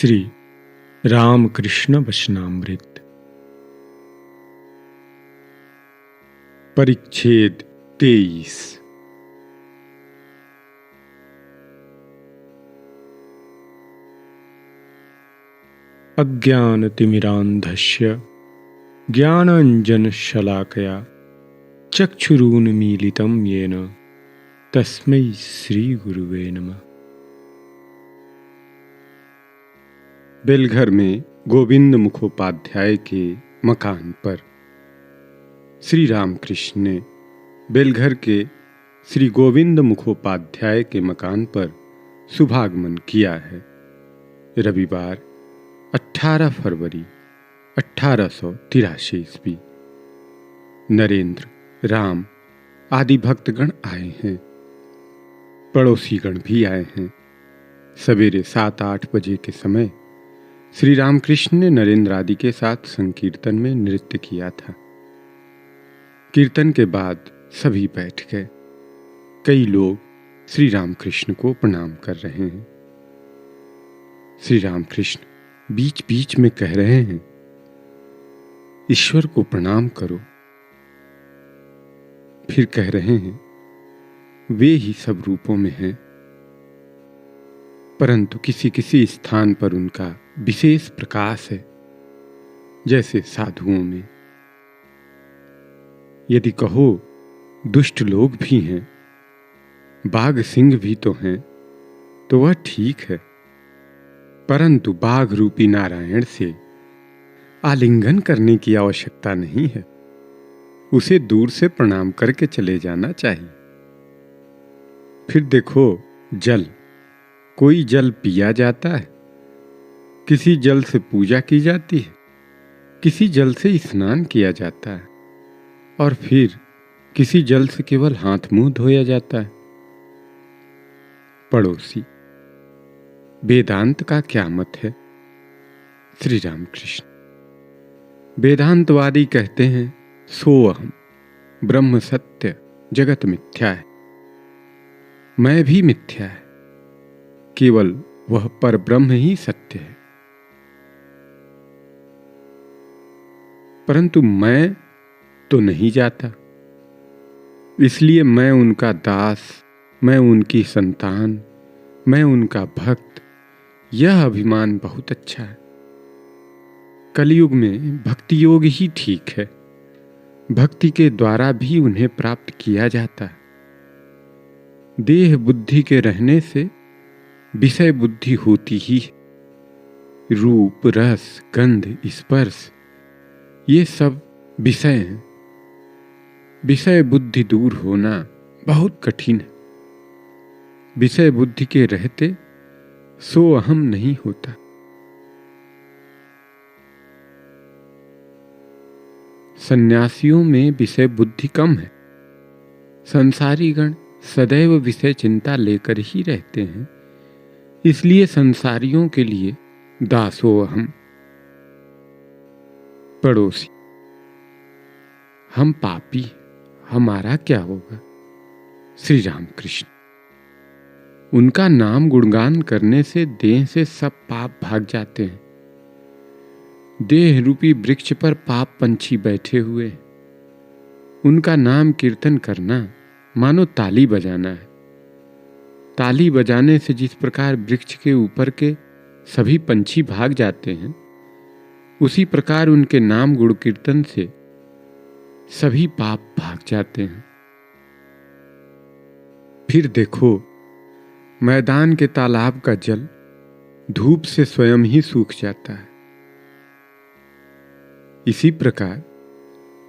श्री रामकृष्ण वचनामृत परिच्छेद 23। अज्ञानतिमिरान्धस्य ज्ञानाञ्जनशलाकया चक्षुरुन्मीलितं येन तस्मै श्रीगुरुवे नमः। बेलघर में गोविंद मुखोपाध्याय के मकान पर श्री रामकृष्ण ने बेलघर के श्री गोविंद मुखोपाध्याय के मकान पर शुभागमन किया है। रविवार 18 फरवरी 1883 ईस्वी। नरेंद्र, राम आदि भक्तगण आए हैं। पड़ोसीगण भी आए हैं। सवेरे 7-8 बजे के समय श्री रामकृष्ण ने नरेंद्र आदि के साथ संकीर्तन में नृत्य किया था। कीर्तन के बाद सभी बैठ गए। कई लोग श्री रामकृष्ण को प्रणाम कर रहे हैं। श्री रामकृष्ण बीच बीच में कह रहे हैं, ईश्वर को प्रणाम करो। फिर कह रहे हैं, वे ही सब रूपों में हैं, परंतु किसी किसी स्थान पर उनका विशेष प्रकाश है, जैसे साधुओं में। यदि कहो दुष्ट लोग भी हैं, बाघ सिंह भी तो हैं, तो वह ठीक है, परंतु बाघ रूपी नारायण से आलिंगन करने की आवश्यकता नहीं है। उसे दूर से प्रणाम करके चले जाना चाहिए। फिर देखो जल, कोई जल पिया जाता है, किसी जल से पूजा की जाती है, किसी जल से स्नान किया जाता है, और फिर किसी जल से केवल हाथ मुंह धोया जाता है। पड़ोसी, वेदांत का क्या मत है? श्री रामकृष्ण, वेदांतवादी कहते हैं सोअहम ब्रह्म सत्य जगत मिथ्या है। मैं भी मिथ्या है, केवल वह पर ब्रह्म ही सत्य है। परंतु मैं तो नहीं जाता, इसलिए मैं उनका दास, मैं उनकी संतान, मैं उनका भक्त, यह अभिमान बहुत अच्छा है। कलयुग में भक्ति योग ही ठीक है। भक्ति के द्वारा भी उन्हें प्राप्त किया जाता है। देह बुद्धि के रहने से विषय बुद्धि होती ही है। रूप, रस, गंध, स्पर्श, ये सब विषय हैं। विषय बुद्धि दूर होना बहुत कठिन है। विषय बुद्धि के रहते सो अहम नहीं होता। सन्यासियों में विषय बुद्धि कम है। संसारी गण सदैव विषय चिंता लेकर ही रहते हैं, इसलिए संसारियों के लिए दासो अहम। पड़ोसी, हम पापी, हमारा क्या होगा? श्री रामकृष्ण, उनका नाम गुणगान करने से देह से सब पाप भाग जाते हैं। देह रूपी वृक्ष पर पाप पंछी बैठे हुए हैं। उनका नाम कीर्तन करना मानो ताली बजाना है। ताली बजाने से जिस प्रकार वृक्ष के ऊपर के सभी पंछी भाग जाते हैं, उसी प्रकार उनके नाम गुण कीर्तन से सभी पाप भाग जाते हैं। फिर देखो मैदान के तालाब का जल धूप से स्वयं ही सूख जाता है। इसी प्रकार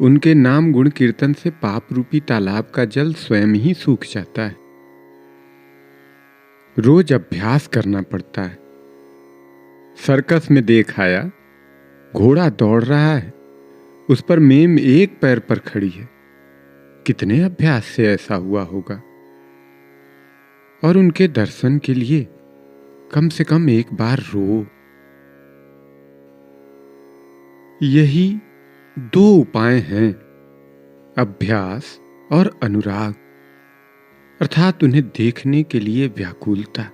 उनके नाम गुण कीर्तन से पाप रूपी तालाब का जल स्वयं ही सूख जाता है। रोज अभ्यास करना पड़ता है। सर्कस में देख आया, घोड़ा दौड़ रहा है, उस पर मेम एक पैर पर खड़ी है। कितने अभ्यास से ऐसा हुआ होगा। और उनके दर्शन के लिए कम से कम एक बार रो। यही 2 उपाय हैं, अभ्यास और अनुराग, अर्थात उन्हें देखने के लिए व्याकुलता।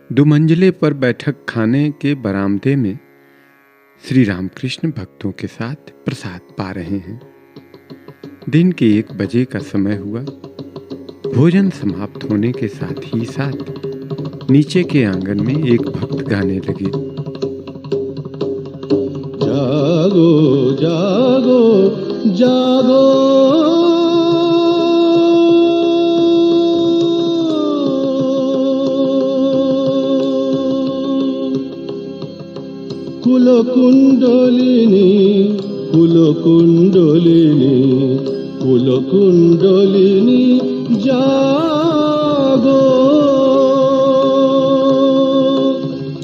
दुमंजिले पर बैठक खाने के बरामदे में श्री रामकृष्ण भक्तों के साथ प्रसाद पा रहे हैं। दिन के 1 बजे का समय हुआ। भोजन समाप्त होने के साथ ही साथ नीचे के आंगन में एक भक्त गाने लगे। जागो जागो जागो कुलकुंडलिनी कुलकुंडलिनी कुलकुंडलिनी जागो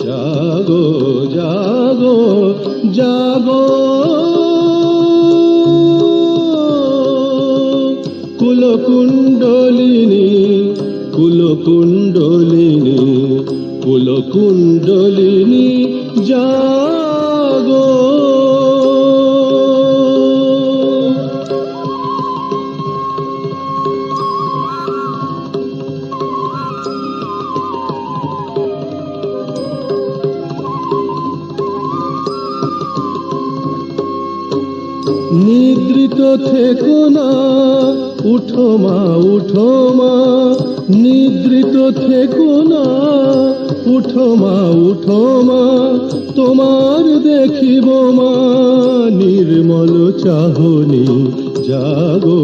जागो जागो जागो कुलकुंडलिनी कुलकुंडलिनी कुलकुंडलिनी जागो। निद्रित থেকো না উঠো মা উঠো মা নিদ্রিত থেকো না উঠো মা উঠো মা তোমার দেখিব মা নির্মল চাহনি জাগো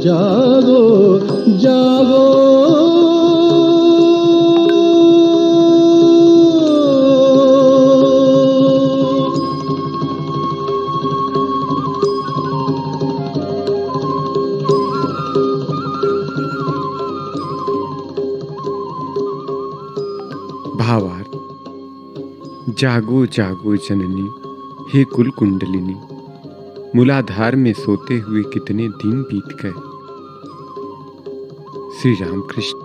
জাগো জাগো भावार्थ। जागो जागो जननी हे कुल कुंडलिनी, मूलाधार में सोते हुए कितने दिन बीत गए। श्री रामकृष्ण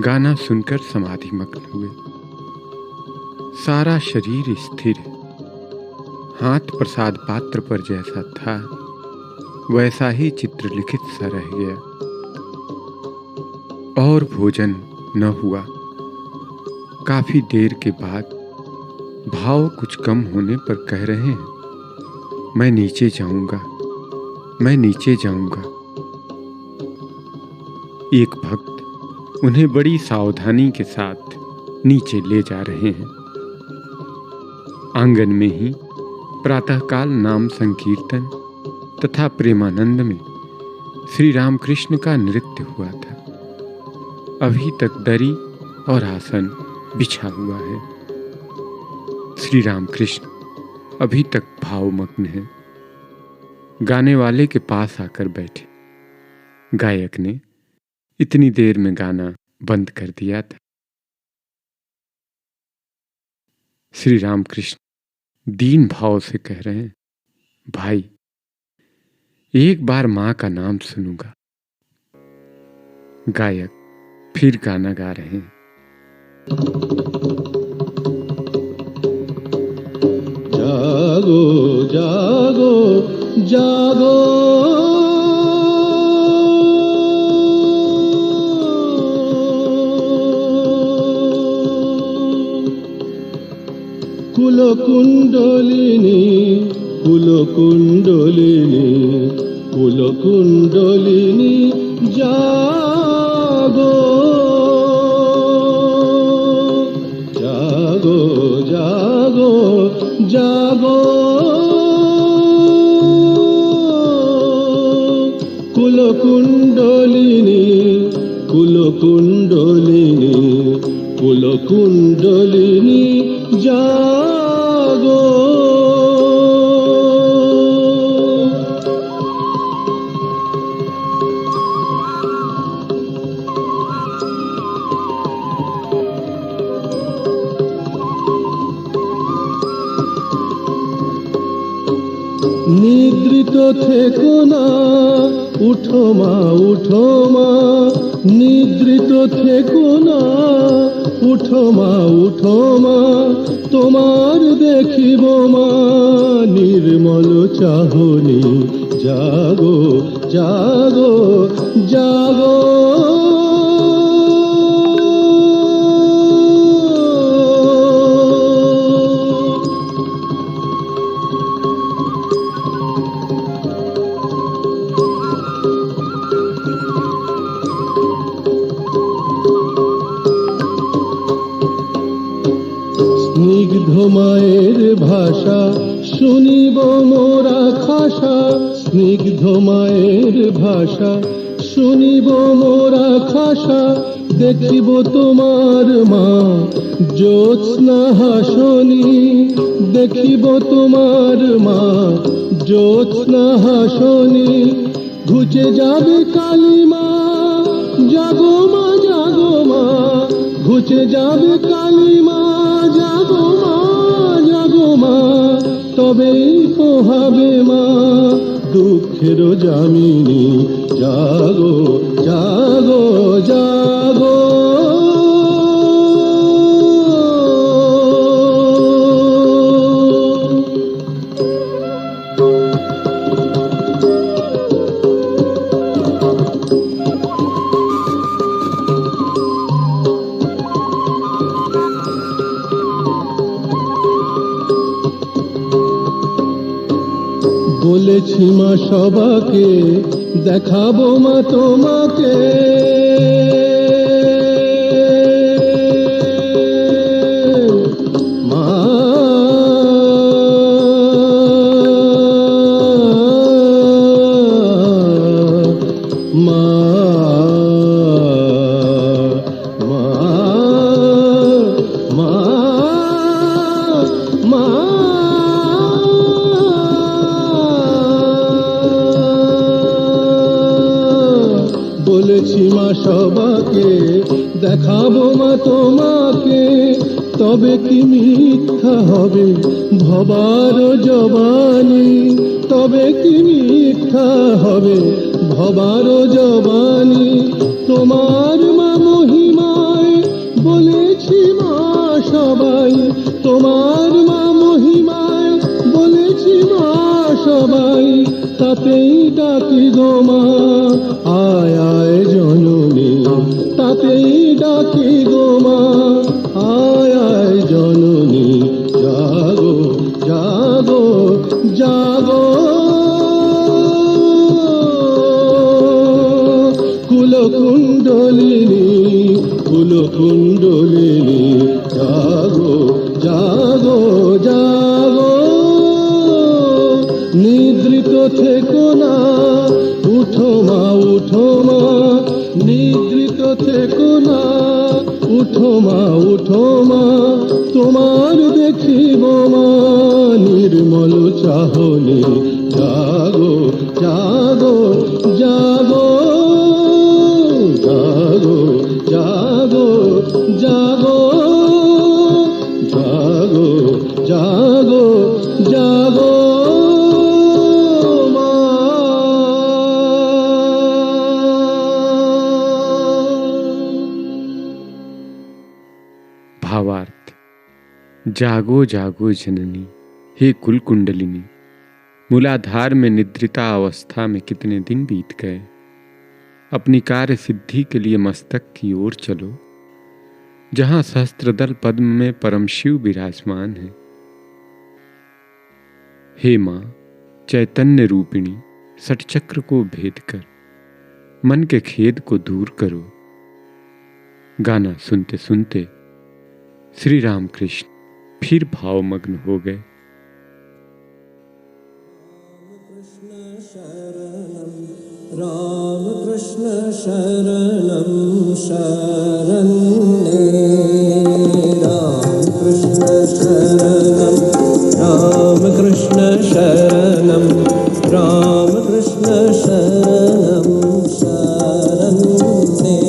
गाना सुनकर समाधिमग्न हुए। सारा शरीर स्थिर है। हाथ प्रसाद पात्र पर जैसा था वैसा ही चित्र लिखित सा रह गया। और भोजन न हुआ। काफी देर के बाद भाव कुछ कम होने पर कह रहे हैं, मैं नीचे जाऊंगा, मैं नीचे जाऊंगा। एक भक्त उन्हें बड़ी सावधानी के साथ नीचे ले जा रहे हैं। आंगन में ही प्रातःकाल नाम संकीर्तन तथा प्रेमानंद में श्री रामकृष्ण का नृत्य हुआ था। अभी तक दरी और आसन बिछा हुआ है। श्री रामकृष्ण अभी तक भावमग्न है। गाने वाले के पास आकर बैठे। गायक ने इतनी देर में गाना बंद कर दिया था। श्री रामकृष्ण दीन भाव से कह रहे हैं, भाई एक बार मां का नाम सुनूंगा। गायक फिर गाना गा रहे हैं। जागो जागो जागो कुलकुंडलिनी कुलकुंडलिनी कुलकुंडलिनी जागो जागो जागो जागो कुलकुंडलिनी कुलकुंडलिनी कुलकुंडलिनी जागो। নিদ্রিত থেকো না উঠো মা উঠো মা নিদ্রিত থেকো না উঠো মা উঠো মা তোমার দেখিব মা নির্মল চাহনি জাগো জাগো জাগো মায়ের ভাষা শুনিব মোরা খাসা, স্নিগ্ধ মায়ের ভাষা শুনিব মোরা খাসা। দেখিব তোমার মা জ্যোৎস্না হাসনি, দেখিব তোমার মা জ্যোৎস্না হাসনি। ঘুচে যাবে কালিমা জাগো মা জাগো মা, ঘুচে যাবে কালিমা জাগো মা জাগো মা। তবেই পোহাবে মা দুঃখের জামিনী, জাগো জাগো জাগো। বলেছি মা সবাকে দেখাবো মা তোমাকে, মা মা মা মা মা। বলেছি মা সবাকে দেখাবো মা তোমাকে, তবে কি মিথ্যা হবে ভবার জবানি, তবে কি মিথ্যা হবে ভবার জবানি। তোমার মা মহিমায় বলেছি মা সবাই, তোমার মা মহিমায় বলেছি মা সবাই। তাতেই ডাকি গো মা আয় আয় জননী, তাতেই ডাকি গো মা আয় আয় জননী। জাগো জাগো জাগো কুলকুণ্ডলিনী কুলকুণ্ডলিনী, জাগো জাগো জাগো। নিদ্রিত থেকো না উঠো মা উঠো মা, নিদ্রিত থেকো না উঠো মা উঠো মা। তোমার দেখিব মা নির্মল চাহনি, জাগো জাগো জাগো জাগো জাগো জাগো জাগো জাগো জাগো। भावार्थ: जागो जागो जननी, हे कुल कुंडलिनी। मूलाधार में निद्रिता अवस्था में कितने दिन बीत गए। अपनी कार्य सिद्धि के लिए मस्तक की ओर चलो, जहां सहस्त्रदल पद्म में परम शिव विराजमान है। हे मां चैतन्य रूपिणी, षटचक्र को भेद कर मन के खेद को दूर करो। गाना सुनते सुनते श्री राम कृष्ण फिर भावमग्न हो गए। राम कृष्ण शरणं शरण्ये, राम कृष्ण शरणं, राम कृष्ण शरणं, राम कृष्ण शरणं शरण्ये।